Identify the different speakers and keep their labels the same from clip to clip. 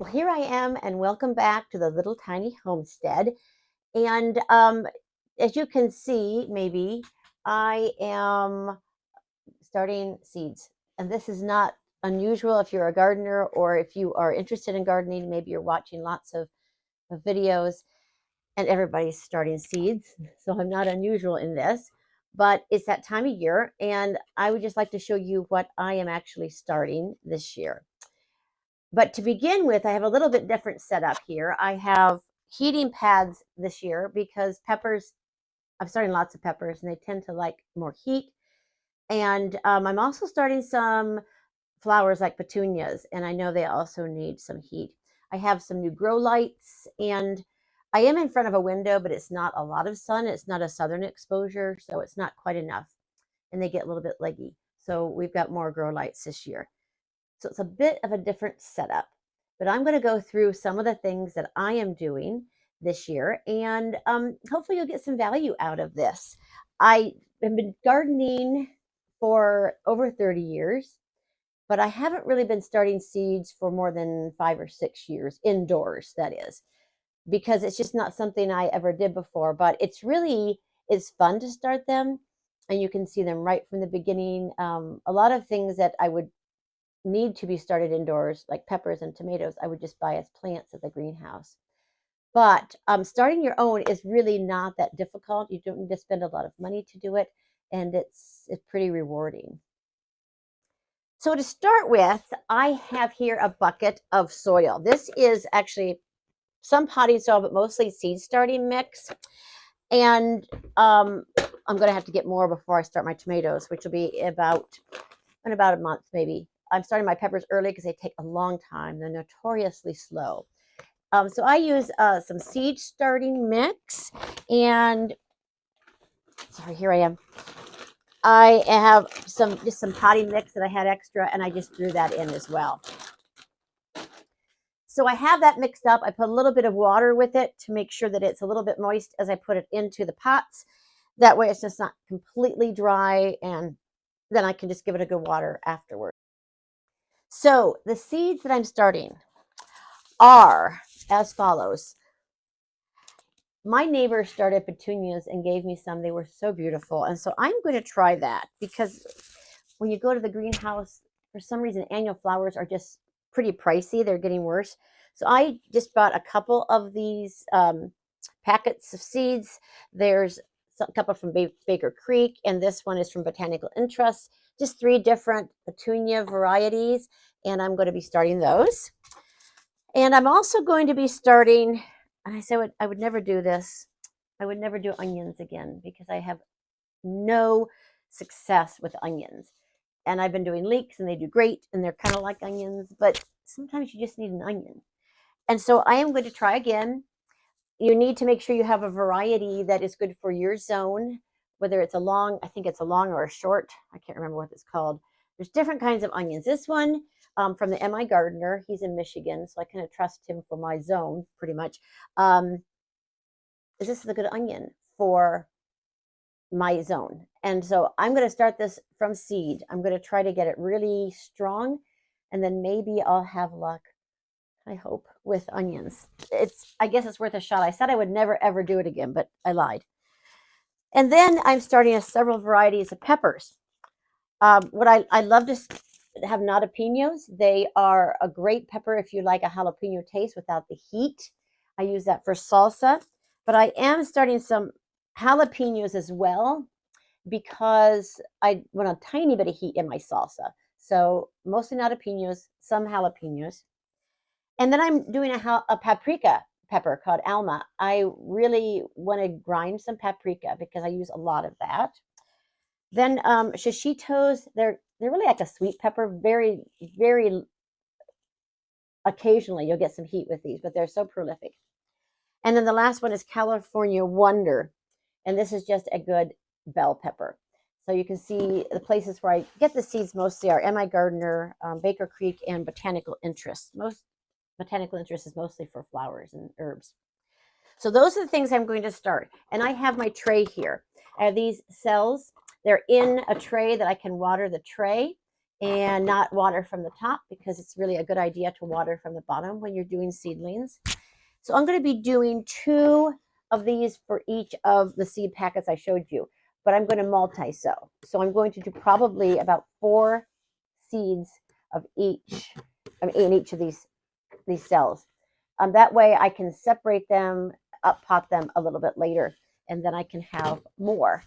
Speaker 1: here I am, and welcome back to the little tiny homestead. And as you can see, maybe I am starting seeds. And this is not unusual if you're a gardener or if you are interested in gardening. Maybe you're watching lots of videos and everybody's starting seeds. So I'm not unusual in this, but it's that time of year. And I would just like to show you what I am actually starting this year. But to begin with, I have a little bit different setup here. I have heating pads this year because peppers, I'm starting lots of peppers and they tend to like more heat. And I'm also starting some flowers like petunias, and I know they also need some heat. I have some new grow lights, and I am in front of a window, but it's not a lot of sun. It's not a southern exposure, so it's not quite enough. And they get a little bit leggy. So we've got more grow lights this year. So it's a bit of a different setup, but I'm going to go through some of the things that I am doing this year, and hopefully you'll get some value out of this. I have been gardening for over 30 years, but I haven't really been starting seeds for more than 5 or 6 years, indoors, that is, because it's just not something I ever did before. But it's fun to start them, and you can see them right from the beginning. A lot of things that I would need to be started indoors, like peppers and tomatoes, I would just buy as plants at the greenhouse. But starting your own is really not that difficult. You don't need to spend a lot of money to do it, and it's pretty rewarding. So to start with, I have here a bucket of soil. This is actually some potting soil, but mostly seed starting mix. And I'm going to have to get more before I start my tomatoes, which will be in about a month, maybe. I'm starting my peppers early because they take a long time. They're notoriously slow. So I use some seed starting mix, and sorry, here I am. I have just some potting mix that I had extra, and I just threw that in as well. So I have that mixed up. I put a little bit of water with it to make sure that it's a little bit moist as I put it into the pots. That way it's just not completely dry, and then I can just give it a good water afterward. So the seeds that I'm starting are as follows. My neighbor started petunias and gave me some. They were so beautiful. And so I'm going to try that because when you go to the greenhouse, for some reason, annual flowers are just pretty pricey. They're getting worse. So I just bought a couple of these packets of seeds. There's a couple from Baker Creek, and this one is from Botanical Interest. Just 3 different petunia varieties, and I'm going to be starting those. And I'm also going to be starting, and I said I would never do this. I would never do onions again because I have no success with onions. And I've been doing leeks and they do great and they're kind of like onions, but sometimes you just need an onion. And so I am going to try again. You need to make sure you have a variety that is good for your zone, whether it's I think it's a long or a short. I can't remember what it's called. There's different kinds of onions. This one from the MI Gardener, he's in Michigan, so I kind of trust him for my zone pretty much. This is a good onion for my zone. And so I'm going to start this from seed. I'm going to try to get it really strong, and then maybe I'll have luck, I hope, with onions. I guess it's worth a shot. I said I would never ever do it again, but I lied. And then I'm starting several varieties of peppers. What I love to have jalapenos. They are a great pepper if you like a jalapeno taste without the heat. I use that for salsa, but I am starting some jalapenos as well because I want a tiny bit of heat in my salsa. So mostly jalapenos, some jalapenos. And then I'm doing a paprika pepper called Alma. I really want to grind some paprika because I use a lot of that. Then shishitos, they're really like a sweet pepper. Very, very occasionally you'll get some heat with these, but they're so prolific. And then the last one is California Wonder. And this is just a good bell pepper. So you can see the places where I get the seeds mostly are MI Gardener, Baker Creek, and Botanical Interest. Most Botanical Interest is mostly for flowers and herbs. So those are the things I'm going to start. And I have my tray here. I have these cells. They're in a tray that I can water the tray. and not water from the top, because it's really a good idea to water from the bottom when you're doing seedlings. So I'm going to be doing 2 of these for each of the seed packets I showed you, but I'm going to multi-sow. So I'm going to do probably about 4 seeds of each, in each of these cells. That way I can separate them, up pot them a little bit later, and then I can have more.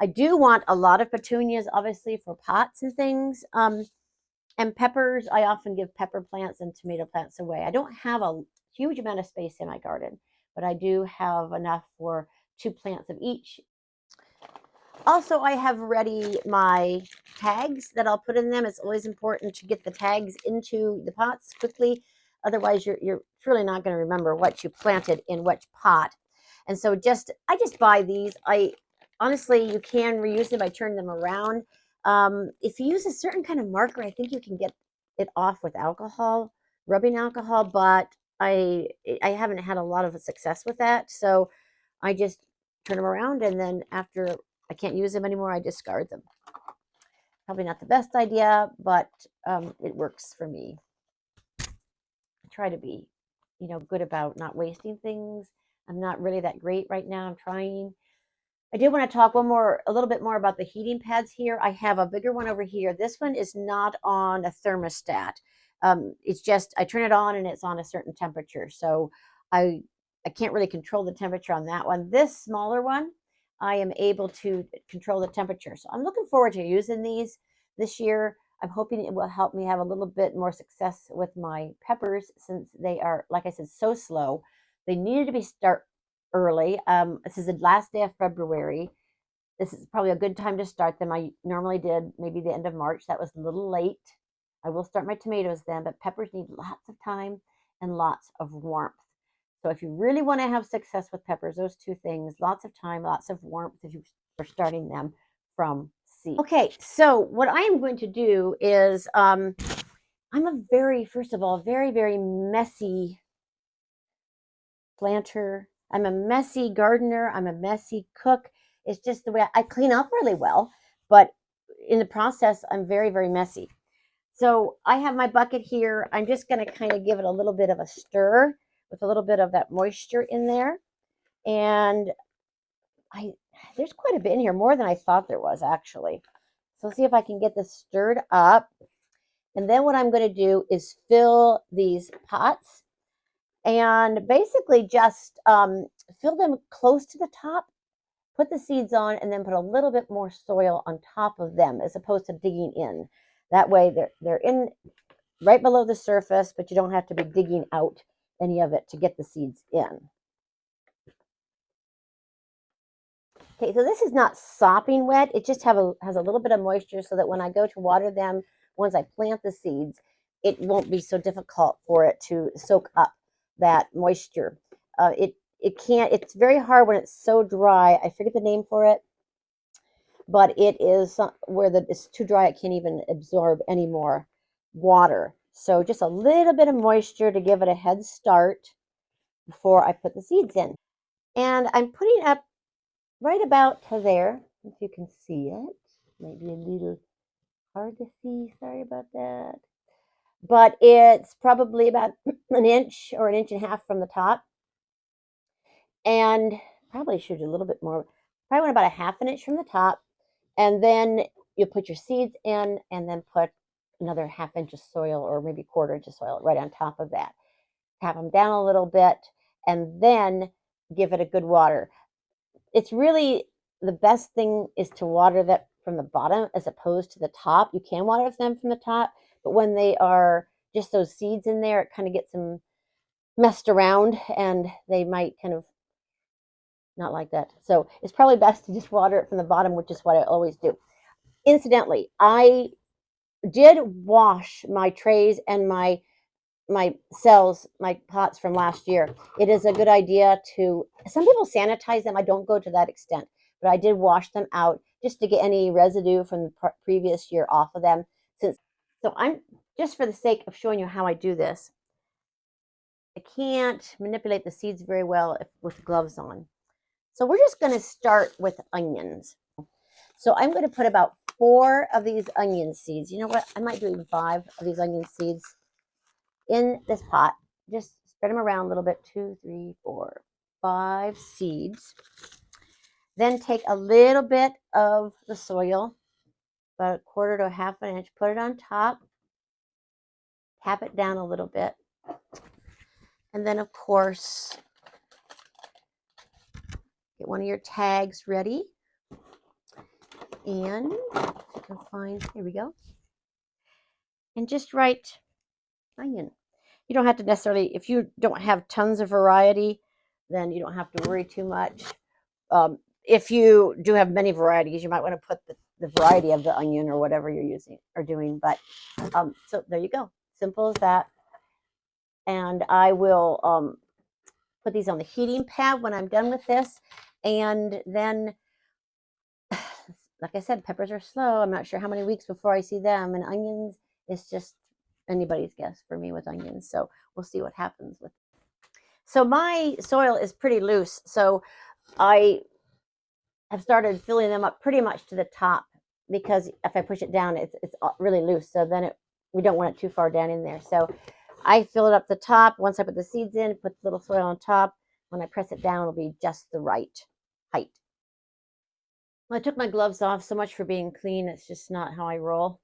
Speaker 1: I do want a lot of petunias, obviously, for pots and things. And peppers, I often give pepper plants and tomato plants away. I don't have a huge amount of space in my garden, but I do have enough for 2 plants of each. Also, I have ready my tags that I'll put in them. It's always important to get the tags into the pots quickly. Otherwise, you're truly not going to remember what you planted in which pot. And so I just buy these. Honestly, you can reuse them by turning them around. If you use a certain kind of marker, I think you can get it off with alcohol, rubbing alcohol, but I haven't had a lot of success with that. So I just turn them around, and then after I can't use them anymore, I discard them. Probably not the best idea, but it works for me. I try to be, good about not wasting things. I'm not really that great right now. I'm trying. I do want to talk a little bit more about the heating pads here. I have a bigger one over here. This one is not on a thermostat. It's just I turn it on and it's on a certain temperature. So I can't really control the temperature on that one. This smaller one, I am able to control the temperature. So I'm looking forward to using these this year. I'm hoping it will help me have a little bit more success with my peppers, since they are, like I said, so slow. They needed to be start early. This is the last day of February. This is probably a good time to start them. I normally did maybe the end of March. That was a little late. I will start my tomatoes then, but peppers need lots of time and lots of warmth. So if you really want to have success with peppers, those 2 things, lots of time, lots of warmth, if you are starting them from seed. Okay, so what I am going to do is, I'm first of all, very, very messy planter. I'm a messy gardener. I'm a messy cook. It's just the way I clean up really well, but in the process, I'm very, very messy. So I have my bucket here. I'm just going to kind of give it a little bit of a stir with a little bit of that moisture in there. And there's quite a bit in here, more than I thought there was, actually. So let's see if I can get this stirred up. And then what I'm going to do is fill these pots and basically just fill them close to the top, put the seeds on, and then put a little bit more soil on top of them, as opposed to digging in. That way they're in right below the surface, but you don't have to be digging out any of it to get the seeds in. Okay, so this is not sopping wet. It just has a little bit of moisture, so that when I go to water them, once I plant the seeds, it won't be so difficult for it to soak up that moisture. It's very hard when it's so dry. I forget the name for it, but it is where it's too dry, it can't even absorb any more water. So just a little bit of moisture to give it a head start before I put the seeds in. And I'm putting up right about to there, if you can see it. Maybe a little hard to see, sorry about that. But it's probably about an inch or an inch and a half from the top. And probably should do a little bit more. Probably went about a half an inch from the top. And then you put your seeds in, and then put another half inch of soil, or maybe quarter inch of soil, right on top of that. Tap them down a little bit, and then give it a good water. It's really, the best thing is to water that from the bottom as opposed to the top. You can water them from the top, but when they are just those seeds in there, it kind of gets them messed around, and they might kind of not like that. So it's probably best to just water it from the bottom, which is what I always do. Incidentally, I did wash my trays and my cells, my pots from last year. It is a good idea to, some people sanitize them. I don't go to that extent, but I did wash them out just to get any residue from the previous year off of them. So I'm, just for the sake of showing you how I do this, I can't manipulate the seeds very well with gloves on. So we're just going to start with onions. So I'm going to put about 4 of these onion seeds. You know what? I might do even 5 of these onion seeds in this pot. Just spread them around a little bit. 2, 3, 4, 5 seeds. Then take a little bit of the soil, about 1/4 to 1/2 inch, put it on top, tap it down a little bit. And then, of course, get one of your tags ready. And if you can find, here we go. And just write onion. You don't have to necessarily, if you don't have tons of variety, then you don't have to worry too much. If you do have many varieties, you might want to put the variety of the onion or whatever you're using or doing. But so there you go. Simple as that. And I will put these on the heating pad when I'm done with this. And then, like I said, peppers are slow. I'm not sure how many weeks before I see them. And onions is just anybody's guess for me with onions. So we'll see what happens with it. So my soil is pretty loose. So I have started filling them up pretty much to the top, because if I push it down, it's really loose. So then we don't want it too far down in there. So I fill it up the top. Once I put the seeds in, put the little soil on top. When I press it down, it'll be just the right height. Well, I took my gloves off. So much for being clean. It's just not how I roll.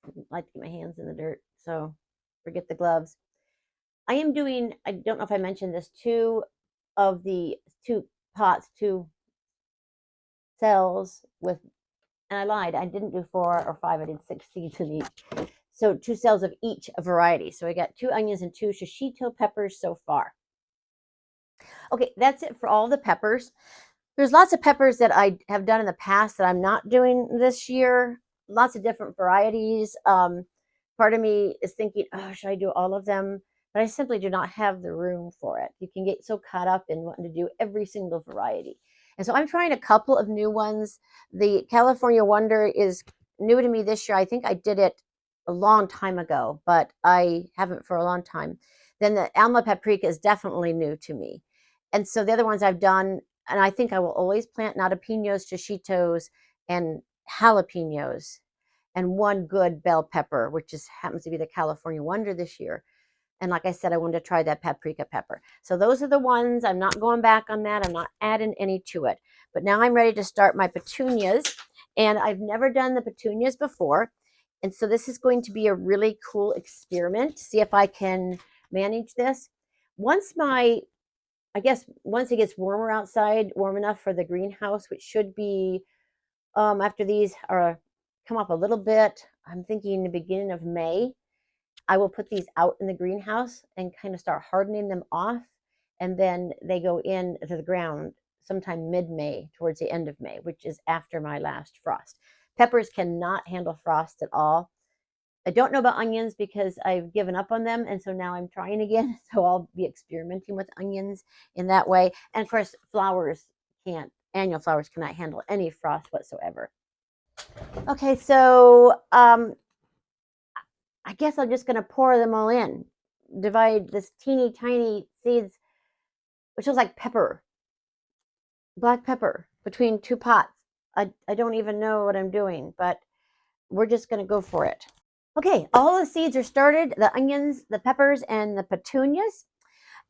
Speaker 1: I like to get my hands in the dirt. So forget the gloves. I am doing, I don't know if I mentioned this, 2 of the 2 pots, 2 cells with, and I lied, I didn't do 4 or 5, I did 6 seeds in each. So 2 cells of each variety. So I got 2 onions and 2 shishito peppers so far. Okay, that's it for all the peppers. There's lots of peppers that I have done in the past that I'm not doing this year. Lots of different varieties. Part of me is thinking, oh, should I do all of them? But I simply do not have the room for it. You can get so caught up in wanting to do every single variety. And so I'm trying a couple of new ones. The California Wonder is new to me this year. I think I did it a long time ago, but I haven't for a long time. Then the Alma Paprika is definitely new to me. And so the other ones I've done, and I think I will always plant nadapinos, shishitos, and jalapenos, and 1 good bell pepper, which happens to be the California Wonder this year. And like I said, I wanted to try that paprika pepper. So those are the ones. I'm not going back on that. I'm not adding any to it. But now I'm ready to start my petunias. And I've never done the petunias before. And so this is going to be a really cool experiment to see if I can manage this. I guess once it gets warmer outside, warm enough for the greenhouse, which should be after these are come up a little bit, I'm thinking the beginning of May, I will put these out in the greenhouse and kind of start hardening them off. And then they go into the ground sometime mid-May, towards the end of May, which is after my last frost. Peppers cannot handle frost at all. I don't know about onions because I've given up on them. And so now I'm trying again. So I'll be experimenting with onions in that way. And of course, annual flowers cannot handle any frost whatsoever. Okay, so I guess I'm just going to pour them all in. Divide this teeny tiny seeds, which looks like black pepper, between 2 pots. I don't even know what I'm doing, but we're just going to go for it. Okay, all the seeds are started, the onions, the peppers, and the petunias.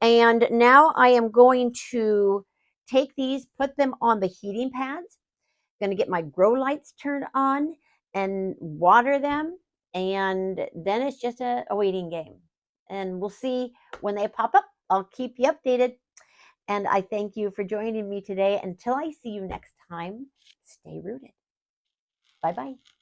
Speaker 1: And now I am going to take these, put them on the heating pads. Going to get my grow lights turned on and water them. And then it's just a waiting game. And we'll see when they pop up. I'll keep you updated. And I thank you for joining me today. Until I see you next time, stay rooted. Bye-bye.